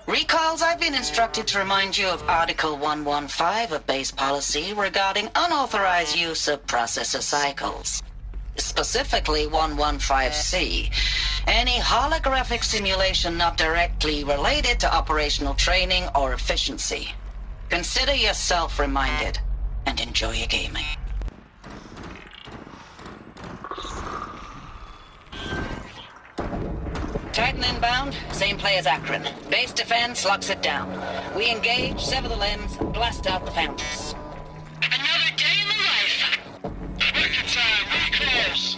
Recalls, I've been instructed to remind you of Article 115 of base policy regarding unauthorized use of processor cycles. Specifically 115C. Any holographic simulation not directly related to operational training or efficiency. Consider yourself reminded and enjoy your gaming. Titan inbound, same play as Akron. Base defense locks it down. We engage, sever the limbs, blast out the fountains. Another day in the life. Working time, recalls.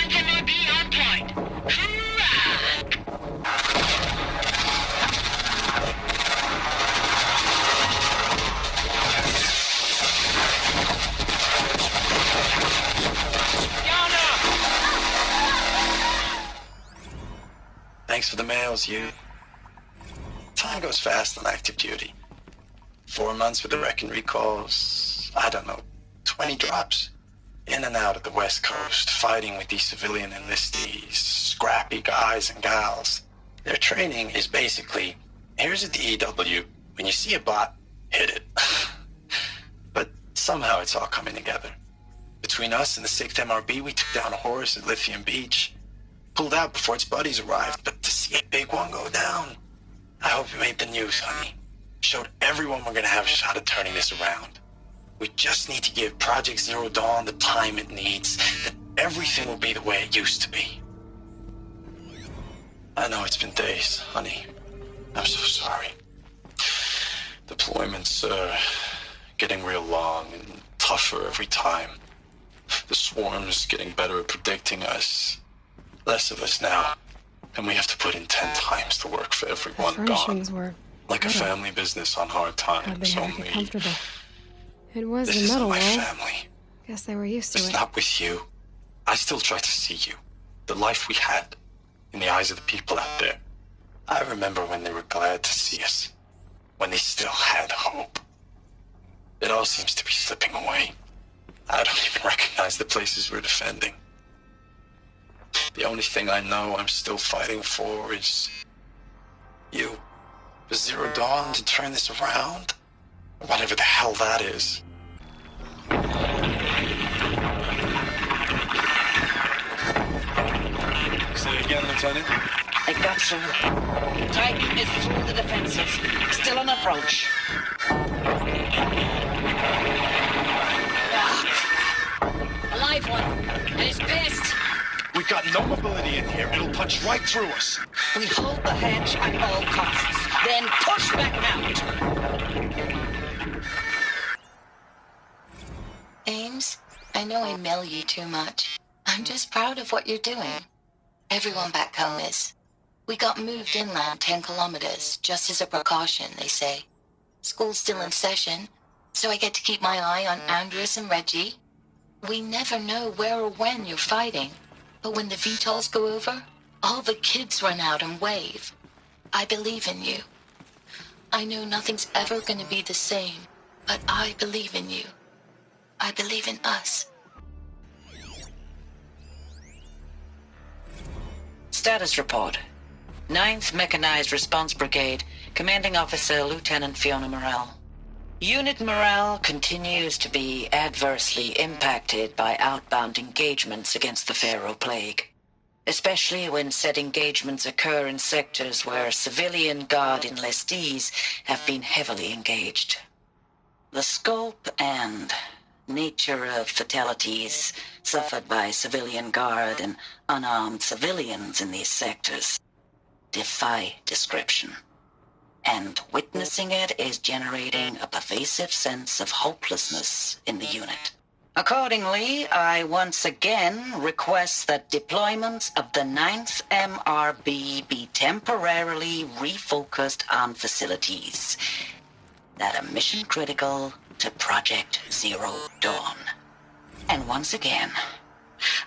Anthem be on point. Hoorah! Thanks for the mails, you. Time goes fast on active duty. 4 months with the wrecking recalls, I don't know, 20 drops. In and out of the West Coast, fighting with these civilian enlistees, scrappy guys and gals. Their training is basically, here's a DEW, when you see a bot, hit it. But somehow it's all coming together. Between us and the 6th MRB, we took down a horse at Lithium Beach. Pulled out before its buddies arrived, but to see a big one go down, I hope it made the news, honey. Showed everyone we're gonna have a shot at turning this around. We just need to give Project Zero Dawn the time it needs, that everything will be the way it used to be. I know it's been days, honey. I'm so sorry. Deployments are getting real long and tougher every time. The swarm's getting better at predicting us. Less of us now, and we have to put in 10 times the work for everyone gone. Were like a metal. family business on hard How'd times. they have to Only get comfortable? It was this the isn't metal my world. family. Guess they were used to It's it. not with you. I still try to see you. The life we had in the eyes of the people out there. I remember when they were glad to see us. When they still had hope. It all seems to be slipping away. I don't even recognize the places we're defending. The only thing I know I'm still fighting for is you. For Zero Dawn to turn this around. Whatever the hell that is. Say again, Lieutenant. They got through. Titan is through the defenses. Still on approach. A live one. And he's pissed. We've got no mobility in here. It'll punch right through us. We hold the hedge at all costs, then push back out. Ames, I know I mail you too much. I'm just proud of what you're doing. Everyone back home is. We got moved inland 10 kilometers, just as a precaution, they say. School's still in session, so I get to keep my eye on Andreas and Reggie. We never know where or when you're fighting, but when the VTOLs go over, all the kids run out and wave. I believe in you. I know nothing's ever gonna be the same, but I believe in you. I believe in us. Status report. 9th Mechanized Response Brigade, Commanding Officer Lieutenant Fiona Morrell. Unit morale continues to be adversely impacted by outbound engagements against the Pharaoh Plague, especially when said engagements occur in sectors where civilian Guard enlistees have been heavily engaged. The scope and nature of fatalities suffered by civilian Guard and unarmed civilians in these sectors defy description. And witnessing it is generating a pervasive sense of hopelessness in the unit. Accordingly, I once again request that deployments of the 9th MRB be temporarily refocused on facilities that are mission critical to Project Zero Dawn. And once again,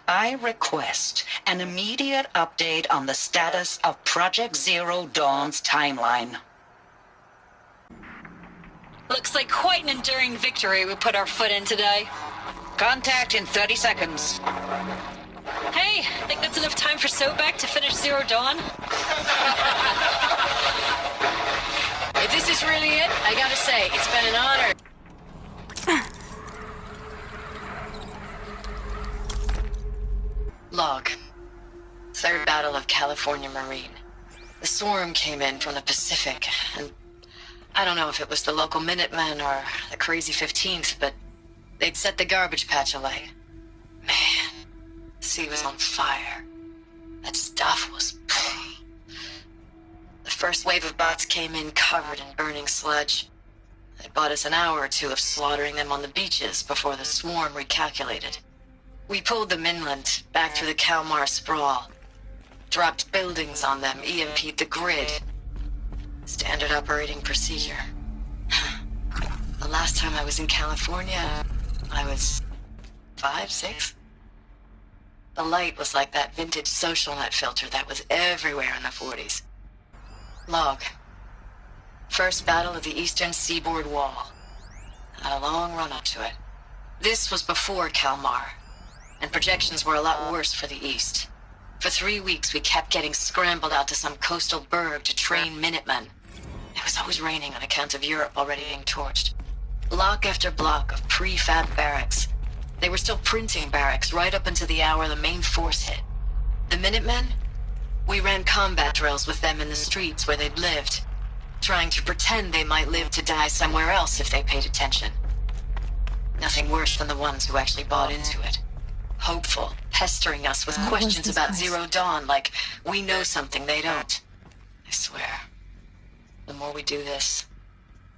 I request an immediate update on the status of Project Zero Dawn's timeline. Looks like quite an enduring victory we put our foot in today. Contact in 30 seconds. Hey, think that's enough time for Sobek to finish Zero Dawn? is really it, I gotta say, it's been an honor. Log. Third Battle of California Marine. The swarm came in from the Pacific, and I don't know if it was the local Minutemen or the crazy 15th, but they'd set the garbage patch alight. Man, the sea was on fire. That stuff was... The first wave of bots came in covered in burning sludge. They bought us an hour or two of slaughtering them on the beaches before the swarm recalculated. We pulled them inland, back through the Kalmar sprawl. Dropped buildings on them, EMP'd the grid. Standard operating procedure. The last time I was in California, I was 5, 6? The light was like that vintage social net filter that was everywhere in the 40s. Log. First battle of the eastern seaboard wall. Had a long run up to it. This was before Kalmar, and projections were a lot worse for the east. For 3 weeks, we kept getting scrambled out to some coastal burg to train Minutemen. It was always raining on account of Europe already being torched. Block after block of prefab barracks. They were still printing barracks right up until the hour the main force hit. The Minutemen? We ran combat drills with them in the streets where they'd lived, trying to pretend they might live to die somewhere else if they paid attention. Nothing worse than the ones who actually bought into it. Hopeful, pestering us with questions about Zero Dawn like we know something they don't. I swear, the more we do this,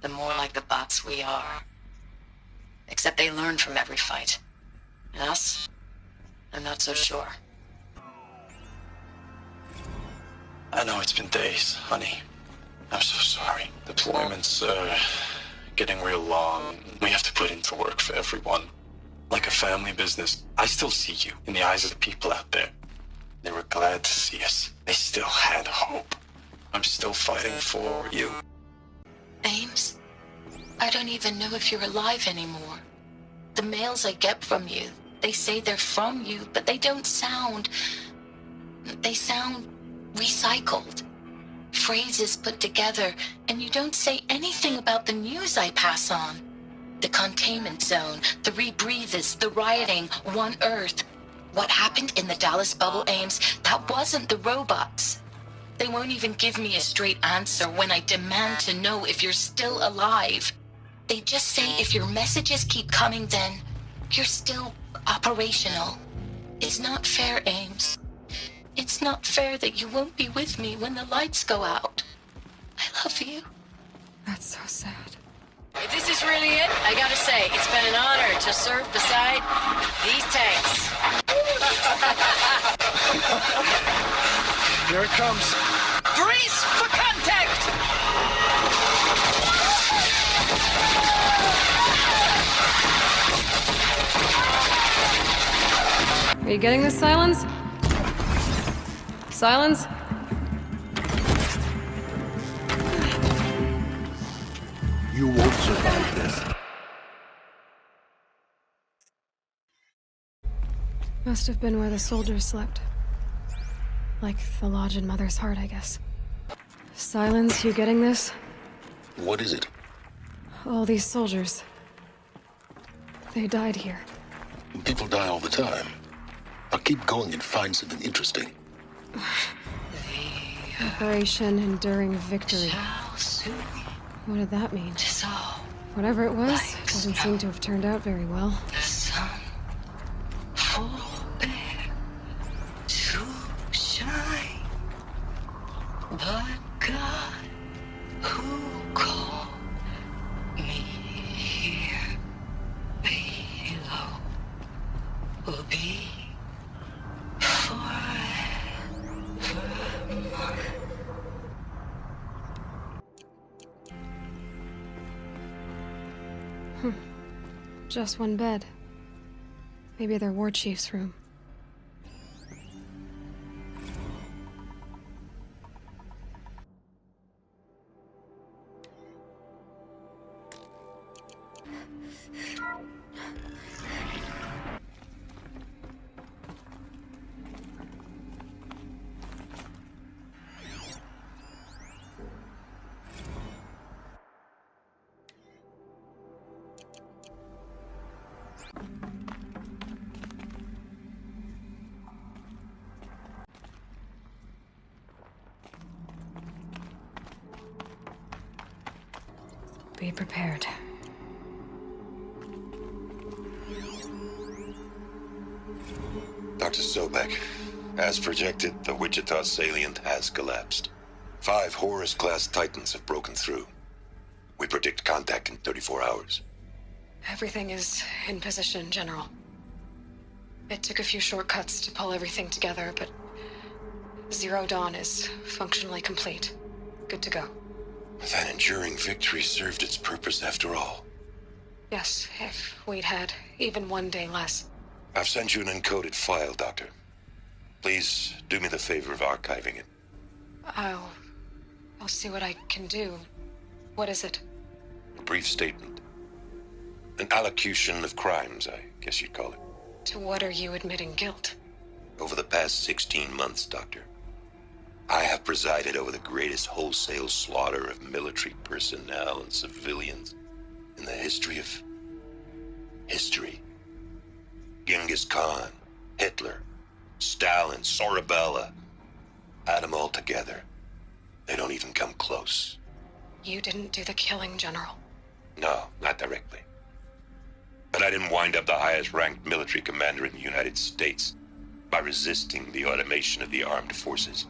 the more like the bots we are. Except they learn from every fight. And us? I'm not so sure. I know it's been days, honey. I'm so sorry. Deployments are getting real long. We have to put into work for everyone. Like a family business. I still see you in the eyes of the people out there. They were glad to see us. They still had hope. I'm still fighting for you. Ames, I don't even know if you're alive anymore. The mails I get from you, they say they're from you, but they don't sound... They sound recycled. Phrases put together, and you don't say anything about the news I pass on. The containment zone, the rebreathers, the rioting, One Earth. What happened in the Dallas bubble, Ames, that wasn't the robots. They won't even give me a straight answer when I demand to know if you're still alive. They just say if your messages keep coming, then you're still operational. It's not fair, Ames. It's not fair that you won't be with me when the lights go out. I love you. That's so sad. If this is really it, I gotta say, it's been an honor to serve beside these tanks. Here it comes. Brace for contact! Are you getting this, Silence? Silence? You won't survive this. Must have been where the soldiers slept. Like the lodge in Mother's Heart, I guess. Silence, you getting this? What is it? All these soldiers. They died here. People die all the time. Now keep going and find something interesting. Operation Enduring Victory. What did that mean? Whatever it was, doesn't seem to have turned out very well. But God, who called me here below will be forevermore. Just one bed. Maybe their war chief's room. Be prepared. Dr. Sobek, as projected, the Wichita salient has collapsed. 5 Horus-class Titans have broken through. We predict contact in 34 hours. Everything is in position, General. It took a few shortcuts to pull everything together, but Zero Dawn is functionally complete. Good to go. That enduring victory served its purpose after all. Yes, if we'd had even one day less. I've sent you an encoded file, Doctor. Please do me the favor of archiving it. I'll see what I can do. What is it? A brief statement. An allocution of crimes, I guess you'd call it. To what are you admitting guilt? Over the past 16 months, Doctor, I have presided over the greatest wholesale slaughter of military personnel and civilians in the history of history. Genghis Khan, Hitler, Stalin, Sorabella. Add them all together. They don't even come close. You didn't do the killing, General. No, not directly. But I didn't wind up the highest-ranked military commander in the United States by resisting the automation of the armed forces.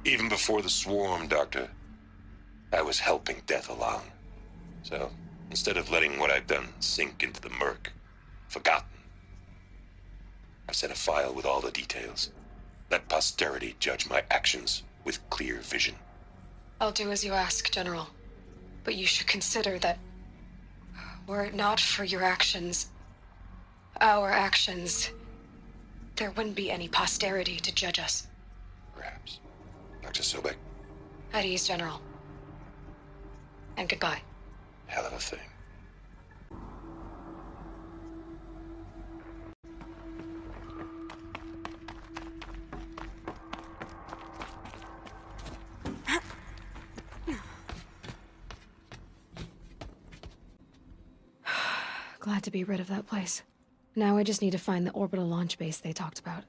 Even before the swarm, Doctor, I was helping death along. So, instead of letting what I've done sink into the murk, forgotten, I've sent a file with all the details. Let posterity judge my actions with clear vision. I'll do as you ask, General. But you should consider that were it not for your actions, our actions, there wouldn't be any posterity to judge us. Perhaps. Dr. Sobek, At ease, General. And goodbye. hell of a thing. Glad to be rid of that place. Now I just need to find the orbital launch base they talked about.